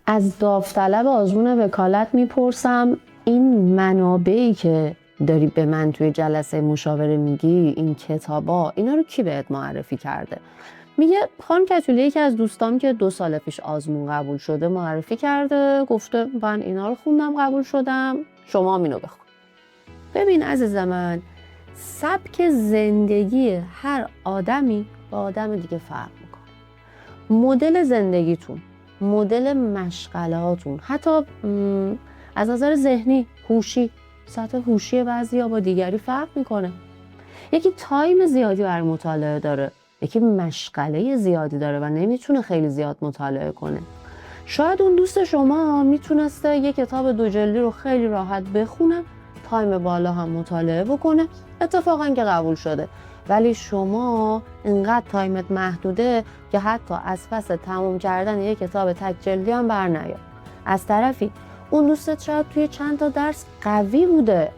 از داوطلب آزمون وکالت میپرسم این منابعی که داری به من توی جلسه مشاوره میگی، این کتابا، اینا رو کی بهت معرفی کرده؟ میگه خانم کتولی یکی از دوستام که 2 سال پیش آزمون قبول شده معرفی کرده، گفته من اینا رو خوندم قبول شدم، شما هم اینو بخون. ببین عزیز من، سبک زندگی هر آدمی با آدم دیگه فرق میکنه. مدل زندگیتون، مدل مشغلهاتون، حتی از نظر ذهنی، هوشی، سطح هوشی بعضیا با دیگری فرق میکنه. یکی تایم زیادی برای مطالعه داره، یکی مشغله زیادی داره و نمیتونه خیلی زیاد مطالعه کنه. شاید اون دوست شما میتونسته یک کتاب 2 جلدی رو خیلی راحت بخونه، تایم بالا هم مطالعه بکنه، اتفاقا که قبول شده. ولی شما اینقدر تایمت محدوده که حتی از پس تموم کردن یک کتاب تک جلدی هم بر نیا. از طرفی اون دوستت شاید توی چند تا درس قوی بوده،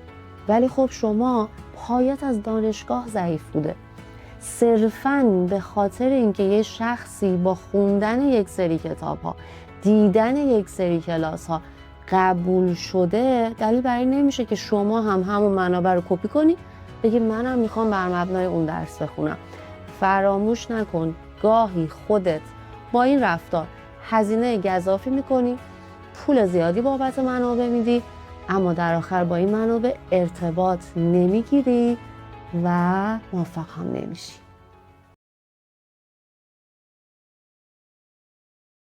ولی خب شما پایت از دانشگاه ضعیف بوده. صرفاً به خاطر اینکه یه شخصی با خوندن یک سری کتاب‌ها، دیدن یک سری کلاس‌ها قبول شده، دلیل بر این نمیشه که شما هم همون منابع رو کپی کنی، بگی منم میخوام بر مبنای اون درس بخونم. فراموش نکن گاهی خودت با این رفتار هزینه گزافی میکنی، پول زیادی بابت منابع میدی، اما در آخر با این منابع ارتباط نمیگیری و موفق هم نمیشی.